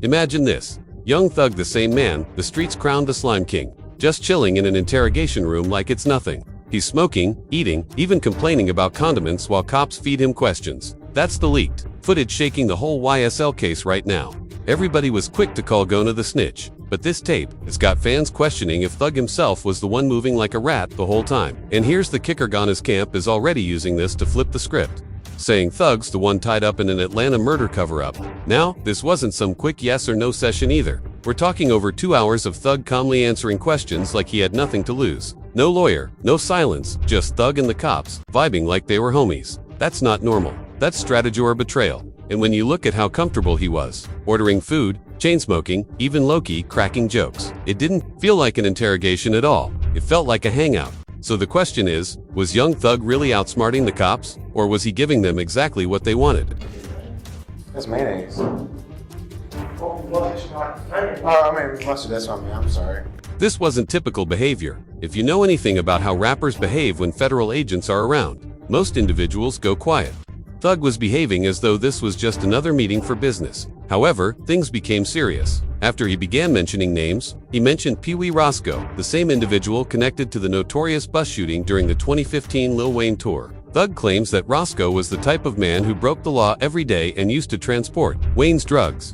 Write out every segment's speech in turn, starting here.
Imagine this. Young Thug, the same man, the streets crowned the Slime King, just chilling in an interrogation room like it's nothing. He's smoking, eating, even complaining about condiments while cops feed him questions. That's the leaked footage shaking the whole YSL case right now. Everybody was quick to call Gunna the snitch, but this tape has got fans questioning if Thug himself was the one moving like a rat the whole time. And here's the kicker: Gunna's camp is already using this to flip the script, saying Thug's the one tied up in an Atlanta murder cover-up. Now, this wasn't some quick yes or no session either. We're talking over 2 hours of Thug calmly answering questions like he had nothing to lose. No lawyer, no silence, just Thug and the cops, vibing like they were homies. That's not normal. That's strategy or betrayal. And when you look at how comfortable he was, ordering food, chain-smoking, even low-key cracking jokes, it didn't feel like an interrogation at all. It felt like a hangout. So the question is, was young Thug really outsmarting the cops, or was he giving them exactly what they wanted? That's mayonnaise. Mustard, that's what I mean, I'm sorry. This wasn't typical behavior. If you know anything about how rappers behave when federal agents are around, most individuals go quiet. Thug was behaving as though this was just another meeting for business. However, things became serious. After he began mentioning names, he mentioned Pee Wee Roscoe, the same individual connected to the notorious bus shooting during the 2015 Lil Wayne tour. Thug claims that Roscoe was the type of man who broke the law every day and used to transport Wayne's drugs.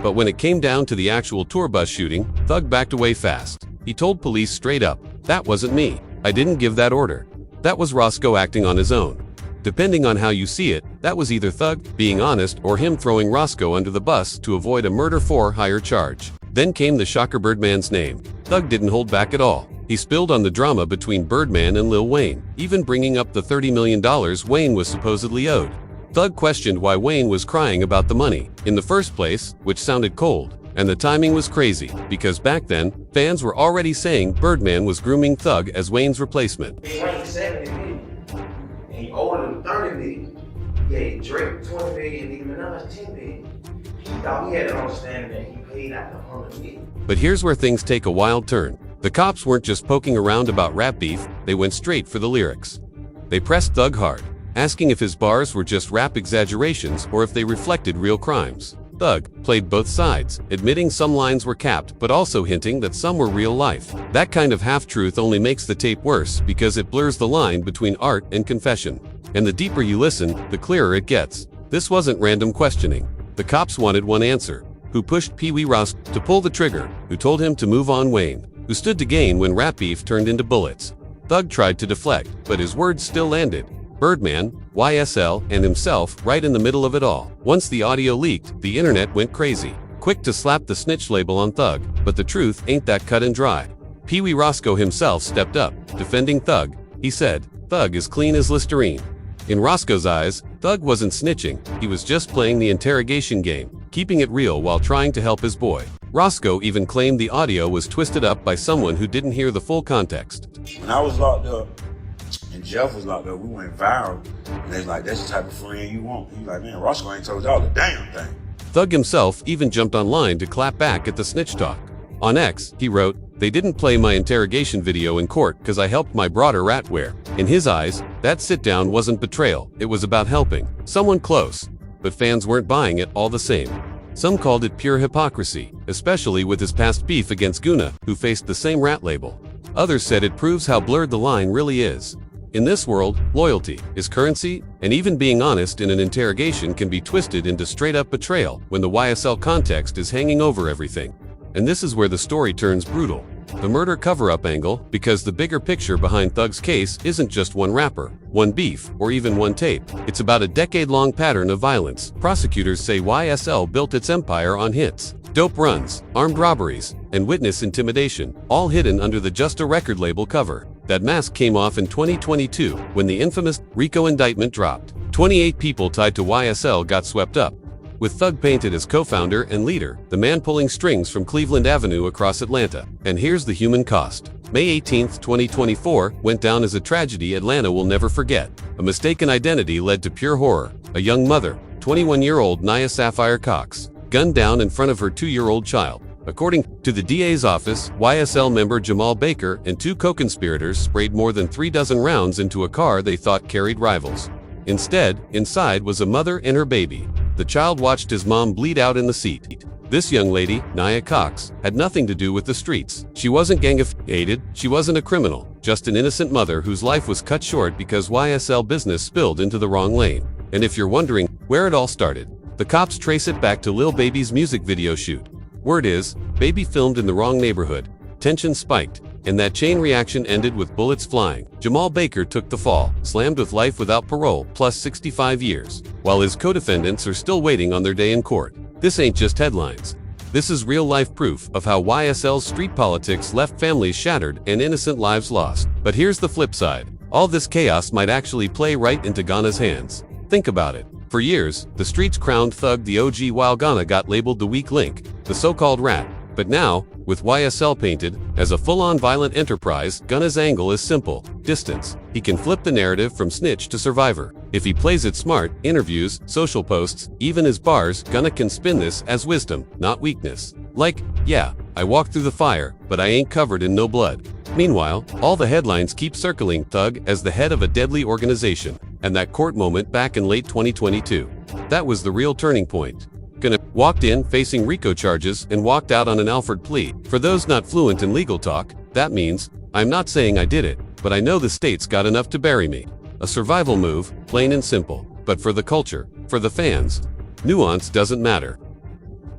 But when it came down to the actual tour bus shooting, Thug backed away fast. He told police straight up, "That wasn't me. I didn't give that order. That was Roscoe acting on his own." Depending on how you see it, that was either Thug being honest or him throwing Roscoe under the bus to avoid a murder-for-hire charge. Then came the shocker: Birdman's name. Thug didn't hold back at all. He spilled on the drama between Birdman and Lil Wayne, even bringing up the $30 million Wayne was supposedly owed. Thug questioned why Wayne was crying about the money in the first place, which sounded cold. And the timing was crazy, because back then, fans were already saying Birdman was grooming Thug as Wayne's replacement. Wayne 70 million, and he owed him 30 million. He gave Drake 20 million, Nicki Minaj 10 million. He thought he had an understanding that he paid out the 100 million. But here's where things take a wild turn. The cops weren't just poking around about rap beef, they went straight for the lyrics. They pressed Thug hard, asking if his bars were just rap exaggerations or if they reflected real crimes. Thug played both sides, admitting some lines were capped but also hinting that some were real life. That kind of half-truth only makes the tape worse because it blurs the line between art and confession. And the deeper you listen, the clearer it gets. This wasn't random questioning. The cops wanted one answer. Who pushed Pee Wee Roscoe to pull the trigger? Who told him to move on Wayne? Who stood to gain when rap beef turned into bullets? Thug tried to deflect, but his words still landed. Birdman, YSL, and himself right in the middle of it all. Once the audio leaked, the internet went crazy, quick to slap the snitch label on Thug, but the truth ain't that cut and dry. Pee Wee Roscoe himself stepped up, defending Thug. He said, "Thug is clean as Listerine." In Roscoe's eyes, Thug wasn't snitching, he was just playing the interrogation game, keeping it real while trying to help his boy. Roscoe even claimed the audio was twisted up by someone who didn't hear the full context. When I was locked up, and Jeff was locked up, we went viral, and they was like, "That's the type of friend you want." He's like, "Man, Roscoe ain't told y'all the damn thing." Thug himself even jumped online to clap back at the snitch talk. On X, he wrote, "They didn't play my interrogation video in court because I helped my brother ratwear." In his eyes, that sit-down wasn't betrayal, it was about helping someone close. But fans weren't buying it all the same. Some called it pure hypocrisy, especially with his past beef against Gunna, who faced the same rat label. Others said it proves how blurred the line really is. In this world, loyalty is currency, and even being honest in an interrogation can be twisted into straight-up betrayal when the YSL context is hanging over everything. And this is where the story turns brutal. The murder cover-up angle, because the bigger picture behind Thug's case isn't just one rapper, one beef, or even one tape. It's about a decade-long pattern of violence. Prosecutors say YSL built its empire on hits, dope runs, armed robberies, and witness intimidation, all hidden under the Just a Record label cover. That mask came off in 2022 when the infamous RICO indictment dropped. 28 people tied to YSL got swept up, with Thug painted as co-founder and leader, the man pulling strings from Cleveland Avenue across Atlanta. And here's the human cost. May 18, 2024 went down as a tragedy Atlanta will never forget. A mistaken identity led to pure horror. A young mother, 21-year-old Nia Sapphire Cox, gunned down in front of her 2-year-old child. According to the DA's office, YSL member Jamal Baker and 2 co-conspirators sprayed more than 3 dozen rounds into a car they thought carried rivals. Instead, inside was a mother and her baby. The child watched his mom bleed out in the seat. This young lady, Nia Cox, had nothing to do with the streets. She wasn't gang-affiliated, she wasn't a criminal, just an innocent mother whose life was cut short because YSL business spilled into the wrong lane. And if you're wondering where it all started, the cops trace it back to Lil Baby's music video shoot. Word is, Baby filmed in the wrong neighborhood, tension spiked, and that chain reaction ended with bullets flying. Jamal Baker took the fall, slammed with life without parole plus 65 years, while his co-defendants are still waiting on their day in court. This ain't just headlines. This is real-life proof of how YSL's street politics left families shattered and innocent lives lost. But here's the flip side. All this chaos might actually play right into Gunna's hands. Think about it. For years, the streets crowned Thug the OG while Gunna got labeled the weak link, the so-called rat. But now, with YSL painted as a full-on violent enterprise, Gunna's angle is simple: distance. He can flip the narrative from snitch to survivor. If he plays it smart, interviews, social posts, even his bars, Gunna can spin this as wisdom, not weakness. Like, yeah, I walked through the fire, but I ain't covered in no blood. Meanwhile, all the headlines keep circling Thug as the head of a deadly organization. And that court moment back in late 2022. That was the real turning point. Gunna walked in facing RICO charges and walked out on an Alford plea. For those not fluent in legal talk, that means, I'm not saying I did it, but I know the state's got enough to bury me. A survival move, plain and simple. But for the culture, for the fans, nuance doesn't matter.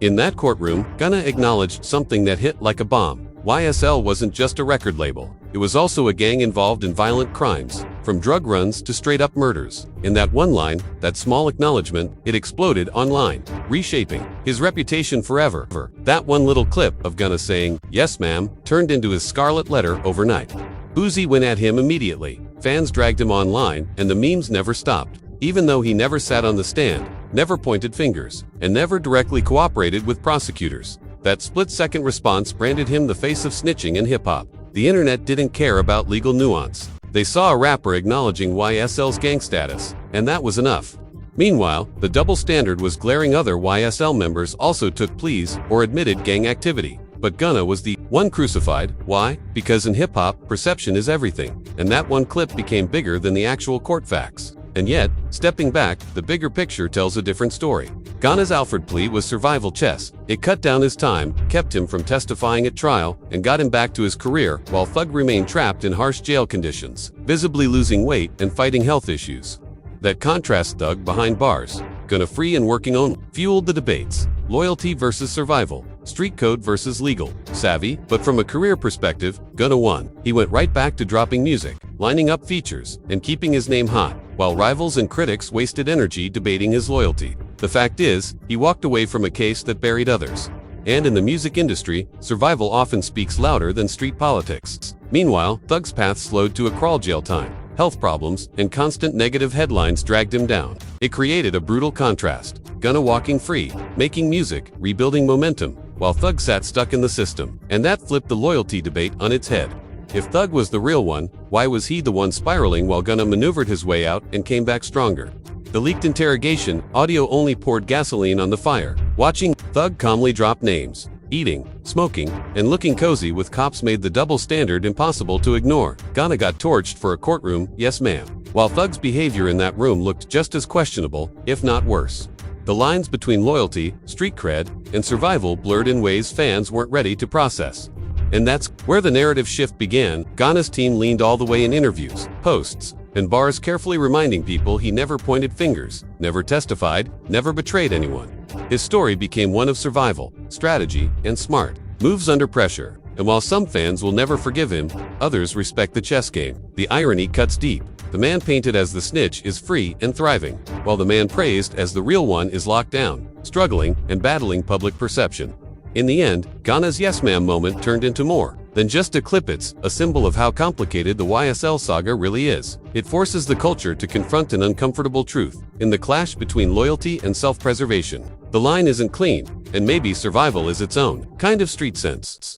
In that courtroom, Gunna acknowledged something that hit like a bomb. YSL wasn't just a record label. It was also a gang involved in violent crimes, from drug runs to straight-up murders. In that one line, that small acknowledgement, it exploded online, reshaping his reputation forever. That one little clip of Gunna saying, "Yes, ma'am," turned into his scarlet letter overnight. Boozy went at him immediately. Fans dragged him online, and the memes never stopped. Even though he never sat on the stand, never pointed fingers, and never directly cooperated with prosecutors. That split-second response branded him the face of snitching in hip-hop. The internet didn't care about legal nuance. They saw a rapper acknowledging YSL's gang status, and that was enough. Meanwhile, the double standard was glaring. Other YSL members also took pleas or admitted gang activity. But Gunna was the one crucified. Why? Because in hip-hop, perception is everything. And that one clip became bigger than the actual court facts. And yet, stepping back, the bigger picture tells a different story. Gunna's Alford plea was survival chess. It cut down his time, kept him from testifying at trial, and got him back to his career, while Thug remained trapped in harsh jail conditions, visibly losing weight and fighting health issues. That contrast, Thug behind bars, Gunna free and working only, fueled the debates. Loyalty versus survival, street code versus legal savvy. But from a career perspective, Gunna won. He went right back to dropping music, lining up features, and keeping his name hot, while rivals and critics wasted energy debating his loyalty. The fact is, he walked away from a case that buried others. And in the music industry, survival often speaks louder than street politics. Meanwhile, Thug's path slowed to a crawl jail time. Health problems and constant negative headlines dragged him down. It created a brutal contrast. Gunna walking free, making music, rebuilding momentum, while Thug sat stuck in the system. And that flipped the loyalty debate on its head. If Thug was the real one, why was he the one spiraling while Gunna maneuvered his way out and came back stronger? The leaked interrogation audio only poured gasoline on the fire. Watching Thug calmly drop names, eating, smoking, and looking cozy with cops made the double standard impossible to ignore. Gunna got torched for a courtroom, yes ma'am, while Thug's behavior in that room looked just as questionable, if not worse. The lines between loyalty, street cred, and survival blurred in ways fans weren't ready to process. And that's where the narrative shift began. Gunna's team leaned all the way in interviews, posts, and bars, carefully reminding people he never pointed fingers, never testified, never betrayed anyone. His story became one of survival, strategy, and smart moves under pressure. And while some fans will never forgive him, others respect the chess game. The irony cuts deep. The man painted as the snitch is free and thriving, while the man praised as the real one is locked down, struggling, and battling public perception. In the end, Gunna's yes ma'am moment turned into more than just a clip. It's a symbol of how complicated the YSL saga really is. It forces the culture to confront an uncomfortable truth in the clash between loyalty and self-preservation. The line isn't clean, and maybe survival is its own kind of street sense.